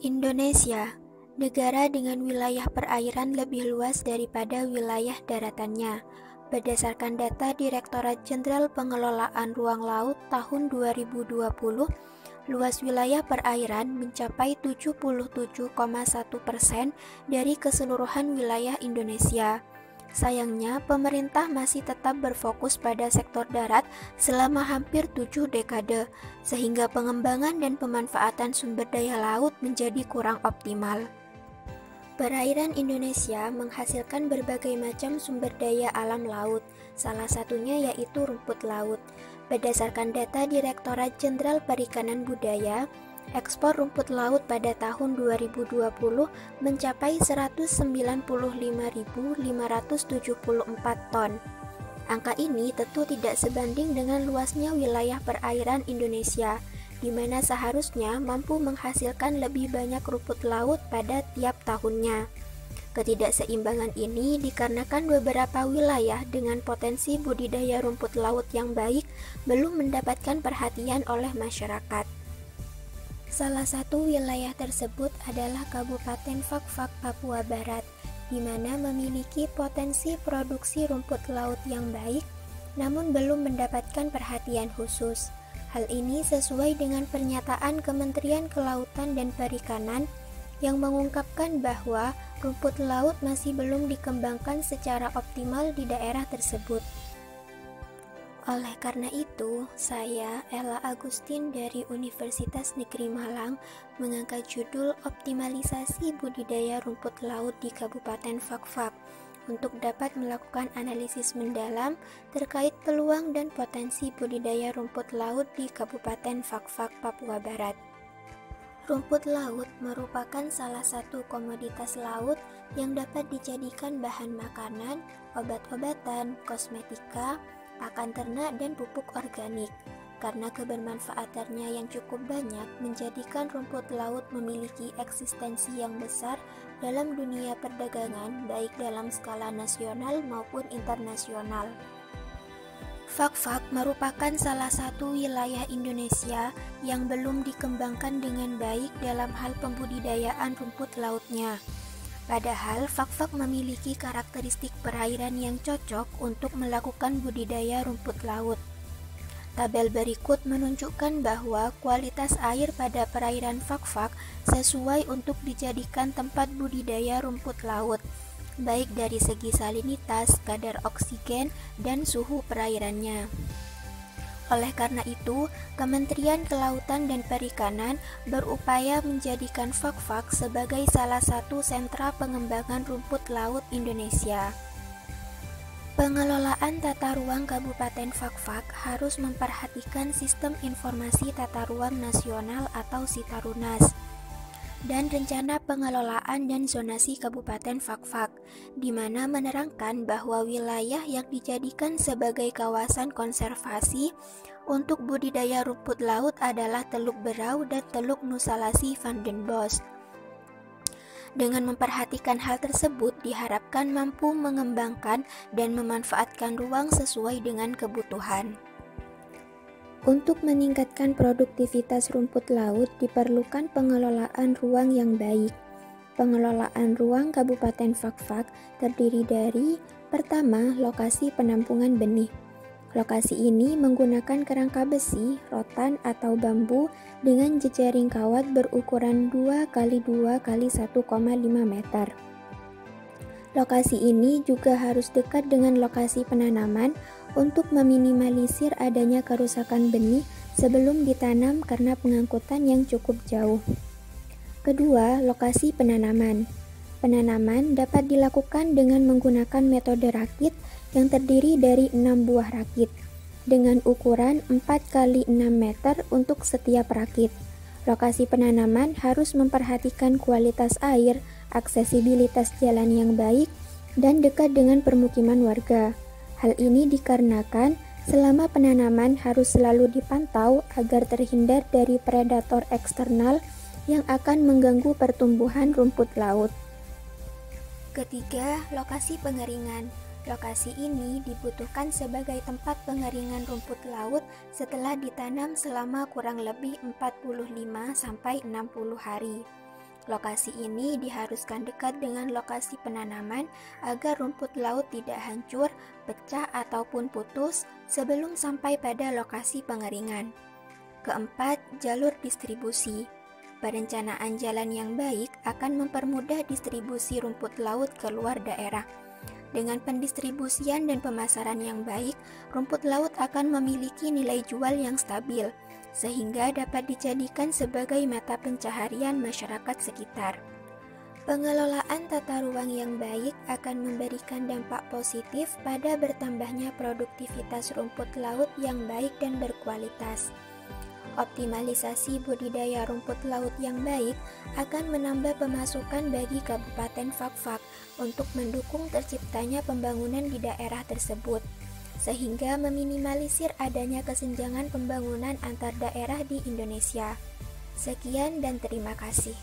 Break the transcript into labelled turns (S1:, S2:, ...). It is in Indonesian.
S1: Indonesia, negara dengan wilayah perairan lebih luas daripada wilayah daratannya. Berdasarkan data Direktorat Jenderal Pengelolaan Ruang Laut tahun 2020, luas wilayah perairan mencapai 77,1% dari keseluruhan wilayah Indonesia. Sayangnya, pemerintah masih tetap berfokus pada sektor darat selama hampir 7 dekade, sehingga pengembangan dan pemanfaatan sumber daya laut menjadi kurang optimal. Perairan Indonesia menghasilkan berbagai macam sumber daya alam laut, salah satunya yaitu rumput laut. Berdasarkan data Direktorat Jenderal Perikanan Budaya, ekspor rumput laut pada tahun 2020 mencapai 195.574 ton. Angka ini tentu tidak sebanding dengan luasnya wilayah perairan Indonesia, di mana seharusnya mampu menghasilkan lebih banyak rumput laut pada tiap tahunnya. Ketidakseimbangan ini dikarenakan beberapa wilayah dengan potensi budidaya rumput laut yang baik belum mendapatkan perhatian oleh masyarakat. Salah satu wilayah tersebut adalah Kabupaten Fak-Fak, Papua Barat, di mana memiliki potensi produksi rumput laut yang baik, namun belum mendapatkan perhatian khusus. Hal ini sesuai dengan pernyataan Kementerian Kelautan dan Perikanan yang mengungkapkan bahwa rumput laut masih belum dikembangkan secara optimal di daerah tersebut. Oleh karena itu, saya, Ella Agustin dari Universitas Negeri Malang, mengangkat judul Optimalisasi Budidaya Rumput Laut di Kabupaten Fak-Fak untuk dapat melakukan analisis mendalam terkait peluang dan potensi budidaya rumput laut di Kabupaten Fak-Fak, Papua Barat. Rumput laut merupakan salah satu komoditas laut yang dapat dijadikan bahan makanan, obat-obatan, kosmetika, pakan ternak, dan pupuk organik. Karena kebermanfaatannya yang cukup banyak menjadikan rumput laut memiliki eksistensi yang besar dalam dunia perdagangan, baik dalam skala nasional maupun internasional. Fak-Fak merupakan salah satu wilayah Indonesia yang belum dikembangkan dengan baik dalam hal pembudidayaan rumput lautnya. Padahal Fak-Fak memiliki karakteristik perairan yang cocok untuk melakukan budidaya rumput laut. Tabel berikut menunjukkan bahwa kualitas air pada perairan Fak-Fak sesuai untuk dijadikan tempat budidaya rumput laut, baik dari segi salinitas, kadar oksigen, dan suhu perairannya. Oleh karena itu, Kementerian Kelautan dan Perikanan berupaya menjadikan Fak-Fak sebagai salah satu sentra pengembangan rumput laut Indonesia. Pengelolaan tata ruang Kabupaten Fak-Fak harus memperhatikan Sistem Informasi Tata Ruang Nasional atau SITARUNAS dan Rencana Pengelolaan dan Zonasi Kabupaten Fak-Fak, di mana menerangkan bahwa wilayah yang dijadikan sebagai kawasan konservasi untuk budidaya rumput laut adalah Teluk Berau dan Teluk Nusalasi van den Bosch. Dengan memperhatikan hal tersebut, diharapkan mampu mengembangkan dan memanfaatkan ruang sesuai dengan kebutuhan. Untuk meningkatkan produktivitas rumput laut diperlukan pengelolaan ruang yang baik. Pengelolaan ruang Kabupaten Fak-Fak terdiri dari: pertama, lokasi penampungan benih. Lokasi ini menggunakan kerangka besi, rotan, atau bambu dengan jejaring kawat berukuran 2 x 2 x 1,5 meter. Lokasi ini juga harus dekat dengan lokasi penanaman untuk meminimalisir adanya kerusakan benih sebelum ditanam karena pengangkutan yang cukup jauh. Kedua, lokasi penanaman. Penanaman dapat dilakukan dengan menggunakan metode rakit yang terdiri dari 6 buah rakit dengan ukuran 4 x 6 meter untuk setiap rakit. Lokasi penanaman harus memperhatikan kualitas air, aksesibilitas jalan yang baik, dan dekat dengan permukiman warga. Hal ini dikarenakan selama penanaman harus selalu dipantau agar terhindar dari predator eksternal yang akan mengganggu pertumbuhan rumput laut. Ketiga, lokasi pengeringan. Lokasi ini dibutuhkan sebagai tempat pengeringan rumput laut setelah ditanam selama kurang lebih 45-60 hari. Lokasi ini diharuskan dekat dengan lokasi penanaman agar rumput laut tidak hancur, pecah ataupun putus sebelum sampai pada lokasi pengeringan. Keempat, jalur distribusi. Perencanaan jalan yang baik akan mempermudah distribusi rumput laut ke luar daerah. Dengan pendistribusian dan pemasaran yang baik, rumput laut akan memiliki nilai jual yang stabil, sehingga dapat dijadikan sebagai mata pencaharian masyarakat sekitar. Pengelolaan tata ruang yang baik akan memberikan dampak positif pada bertambahnya produktivitas rumput laut yang baik dan berkualitas. Optimalisasi budidaya rumput laut yang baik akan menambah pemasukan bagi Kabupaten Fakfak untuk mendukung terciptanya pembangunan di daerah tersebut, sehingga meminimalisir adanya kesenjangan pembangunan antar daerah di Indonesia. Sekian dan terima kasih.